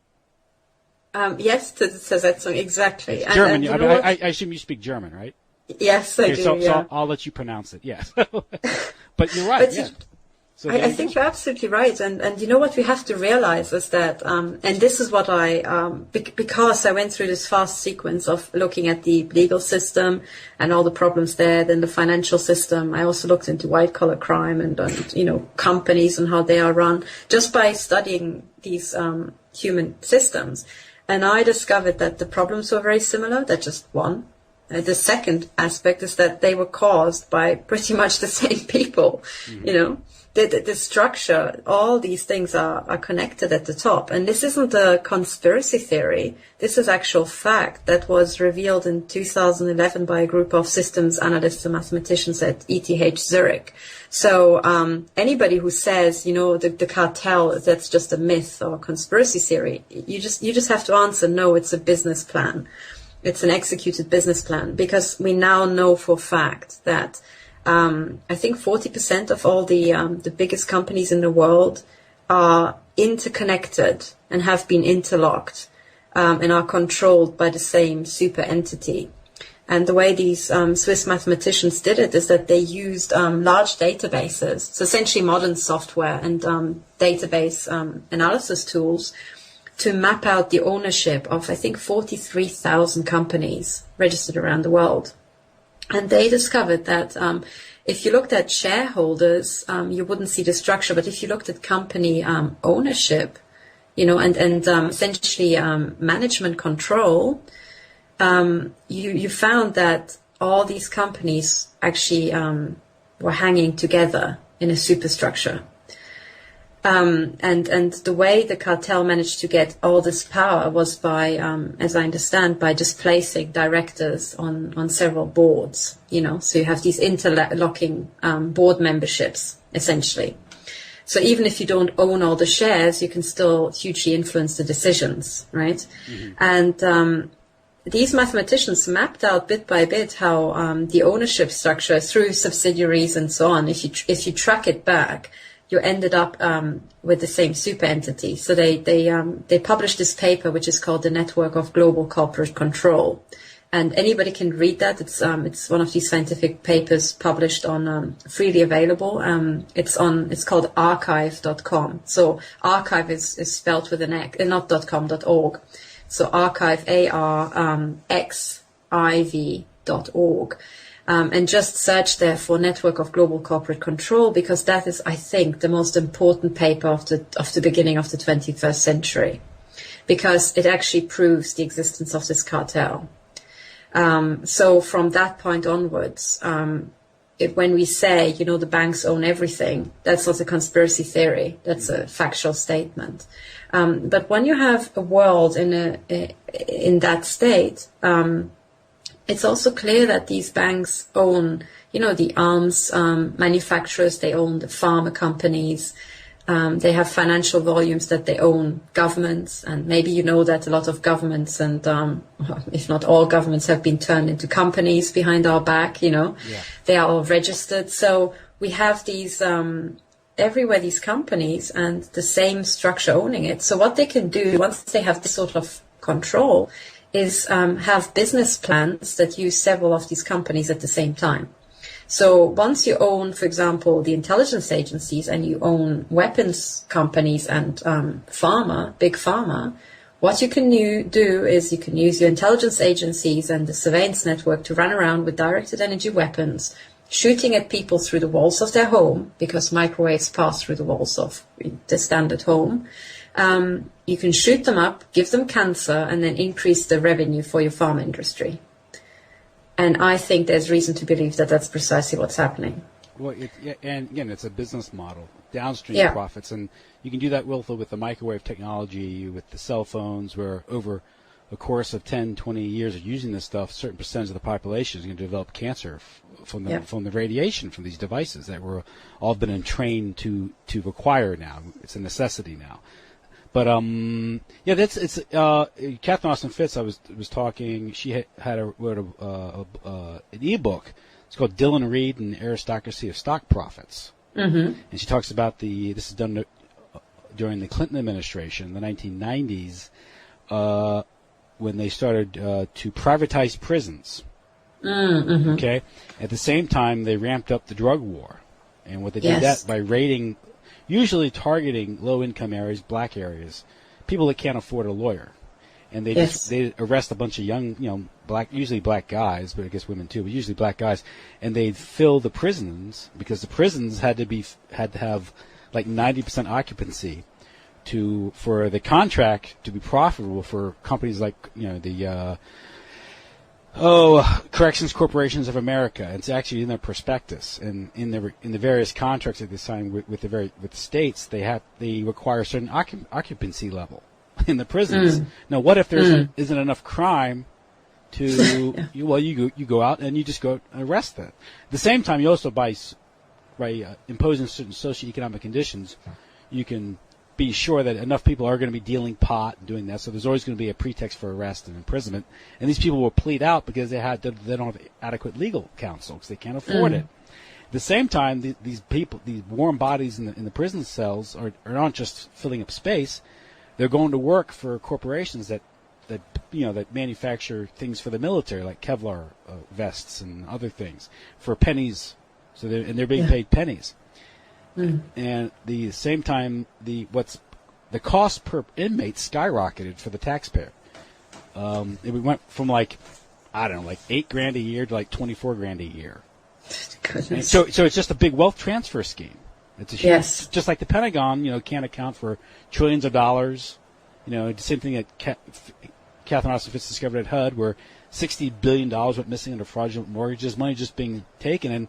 Yes, Zersetzung, exactly. German. I assume you speak German, right? Yes, I do. So I'll let you pronounce it, yes. But you're right, I think you're absolutely right. And you know what we have to realize is that, and this is what because I went through this fast sequence of looking at the legal system and all the problems there, then the financial system. I also looked into white collar crime and companies and how they are run, just by studying these human systems. And I discovered that the problems were very similar. That's just one. The second aspect is that they were caused by pretty much the same people, The structure, all these things are connected at the top. And this isn't a conspiracy theory. This is actual fact that was revealed in 2011 by a group of systems analysts and mathematicians at ETH Zurich. So anybody who says, the cartel, that's just a myth or a conspiracy theory, you just have to answer, no, it's a business plan. It's an executed business plan, because we now know for a fact that I think 40% of all the biggest companies in the world are interconnected and have been interlocked and are controlled by the same super entity. And the way these Swiss mathematicians did it is that they used large databases, so essentially modern software and database analysis tools, to map out the ownership of, I think, 43,000 companies registered around the world. And they discovered that if you looked at shareholders, you wouldn't see the structure. But if you looked at company ownership, and essentially management control, you found that all these companies actually were hanging together in a superstructure. And the way the cartel managed to get all this power was by, as I understand, by just placing directors on several boards, so you have these interlocking board memberships, essentially. So even if you don't own all the shares, you can still hugely influence the decisions, right? Mm-hmm. And these mathematicians mapped out bit by bit how the ownership structure through subsidiaries and so on, if you track it back, you ended up with the same super entity. So they published this paper, which is called The Network of Global Corporate Control. And anybody can read that. It's one of these scientific papers published on freely available. It's called archive.com. So archive is spelled with an X, not .com, .org. So archive, ARXIV.org. And just search there for Network of Global Corporate Control, because that is, I think, the most important paper of the beginning of the 21st century, because it actually proves the existence of this cartel. So from that point onwards, when we say, the banks own everything, that's not a conspiracy theory. That's a factual statement. But when you have a world in that state, it's also clear that these banks own, the arms manufacturers, they own the pharma companies, they have financial volumes that they own governments, and maybe you know that a lot of governments and, if not all governments, have been turned into companies behind our back, Yeah. They are all registered. So we have these, everywhere these companies and the same structure owning it. So what they can do once they have this sort of control is have business plans that use several of these companies at the same time. So once you own, for example, the intelligence agencies and you own weapons companies and big pharma, what you can do is you can use your intelligence agencies and the surveillance network to run around with directed energy weapons, shooting at people through the walls of their home, because microwaves pass through the walls of the standard home. You can shoot them up, give them cancer, and then increase the revenue for your pharma industry. And I think there's reason to believe that that's precisely what's happening. Well, and again, it's a business model, downstream profits, and you can do that with the microwave technology, with the cell phones, where over a course of 10, 20 years of using this stuff, a certain percentage of the population is going to develop cancer from the radiation from these devices that we're all been entrained to acquire now. It's a necessity now. But Katherine Austin Fitts. I was talking. She wrote an ebook. It's called Dylan Reed and the Aristocracy of Stock Profits, and she talks about this is done during the Clinton administration, the 1990s, when they started to privatize prisons. Mm-hmm. Okay, at the same time they ramped up the drug war, and what they did that by raiding. Usually targeting low-income areas, black areas, people that can't afford a lawyer, and they arrest a bunch of young, usually black guys, but I guess women too, but usually black guys, and they'd fill the prisons because the prisons had to have like 90% occupancy for the contract to be profitable for companies like the Corrections Corporations of America. It's actually in their prospectus and in the various contracts that they sign with the states. They require a certain occupancy level in the prisons. Now, what if there isn't enough crime to you go out and you just go and arrest that. At the same time, you also by imposing certain socioeconomic conditions, you can be sure that enough people are going to be dealing pot and doing that, so there's always going to be a pretext for arrest and imprisonment. And these people will plead out because they don't have adequate legal counsel because they can't afford it. At the same time, these warm bodies in the prison cells are not just filling up space; they're going to work for corporations that manufacture things for the military, like Kevlar vests and other things, for pennies. So they're being paid pennies. And at the same time, the cost per inmate skyrocketed for the taxpayer. It went from $8,000 a year to $24,000 a year. Goodness. So it's just a big wealth transfer scheme. It's a huge, just like the Pentagon, can't account for trillions of dollars. The same thing that Katherine Austin Fitts discovered at HUD, where $60 billion went missing under fraudulent mortgages, money just being taken. And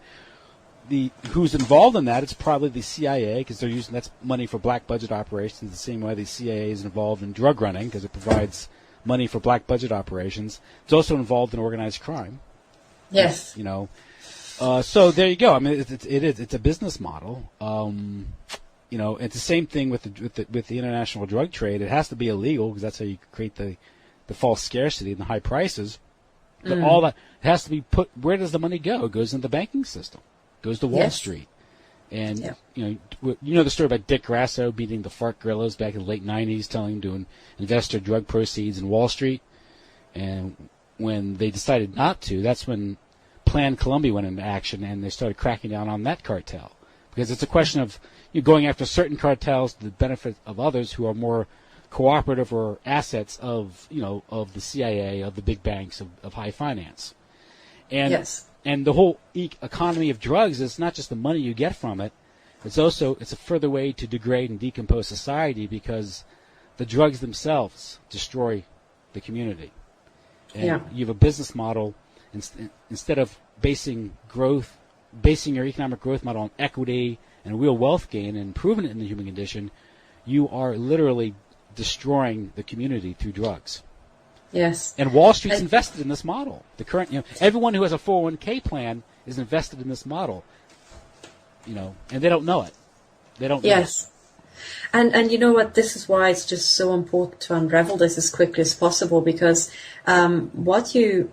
who's involved in that? It's probably the CIA, because they're using that's money for black budget operations, the same way the CIA is involved in drug running, because it provides money for black budget operations. It's also involved in organized crime. Yes. So there you go. I mean, it's a business model. It's the same thing with the international drug trade. It has to be illegal, because that's how you create the false scarcity and the high prices. But all that has to be put. Where does the money go? It goes in the banking system. It goes to Wall Street. And the story about Dick Grasso beating the FARC guerrillas back in the late '90s, telling them to invest their drug proceeds in Wall Street. And when they decided not to, that's when Plan Colombia went into action, and they started cracking down on that cartel, because it's a question of you going after certain cartels to the benefit of others who are more cooperative or assets of the CIA, of the big banks, of high finance. And the whole economy of drugs is not just the money you get from it. It's a further way to degrade and decompose society, because the drugs themselves destroy the community. And you have a business model, instead of basing your economic growth model on equity and real wealth gain and improvement in the human condition, you are literally destroying the community through drugs. Yes. And Wall Street's invested in this model. The current, everyone who has a 401k plan is invested in this model. And they don't know it. They don't know Yes. And you know what? This is why it's just so important to unravel this as quickly as possible, because what you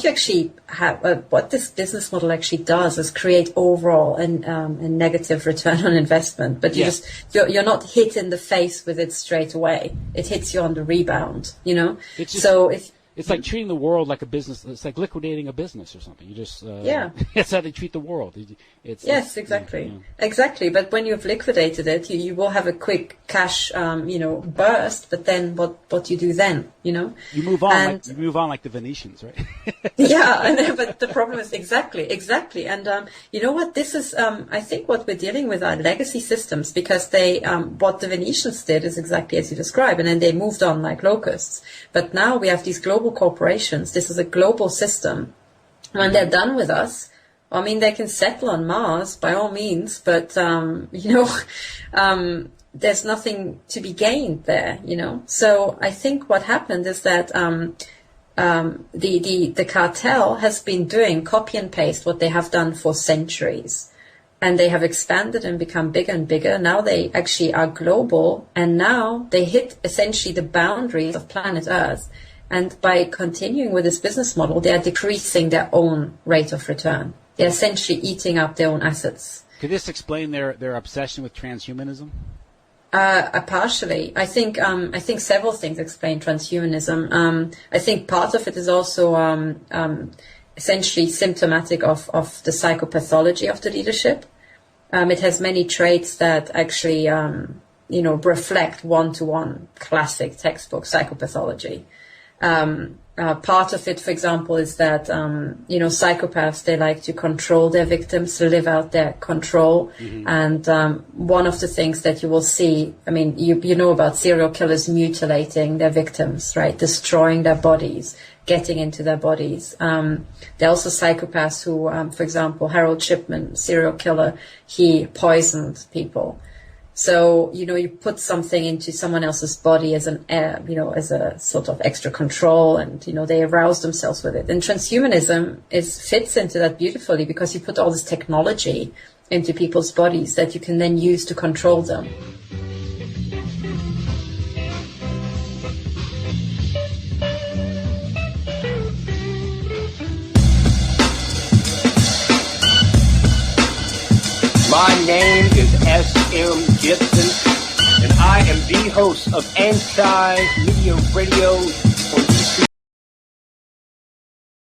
actually have, what this business model actually does is create overall a negative return on investment. But you're not hit in the face with it straight away. It hits you on the rebound. It's like treating the world like a business. It's like liquidating a business or something. You just that's how they treat the world. Exactly. But when you've liquidated it, you will have a quick cash burst. But then what you do then? You move on. You move on like the Venetians, right? But the problem is exactly. And you know what? This is I think what we're dealing with are legacy systems, because they what the Venetians did is exactly as you describe, and then they moved on like locusts. But now we have these global corporations. This is a global system. When they're done with us, I mean, they can settle on Mars by all means, but there's nothing to be gained there. So I think what happened is that the cartel has been doing copy and paste what they have done for centuries. And they have expanded and become bigger and bigger. Now they actually are global, and now they hit essentially the boundaries of planet Earth. And by continuing with this business model, they are decreasing their own rate of return. They're essentially eating up their own assets. Could this explain their obsession with transhumanism? Partially. I think several things explain transhumanism. I think part of it is also essentially symptomatic of the psychopathology of the leadership. It has many traits that actually, reflect one-to-one classic textbook psychopathology. Part of it, for example, is that, psychopaths, they like to control their victims, to live out their control. Mm-hmm. And one of the things that you will see, I mean, you know about serial killers mutilating their victims, right? Destroying their bodies, getting into their bodies. There are also psychopaths who, for example, Harold Shipman, serial killer, he poisoned people. So, you put something into someone else's body as as a sort of extra control, and, they arouse themselves with it. And transhumanism fits into that beautifully, because you put all this technology into people's bodies that you can then use to control them. My name is S.M. Gibson, and I am the host of Anti-Media Radio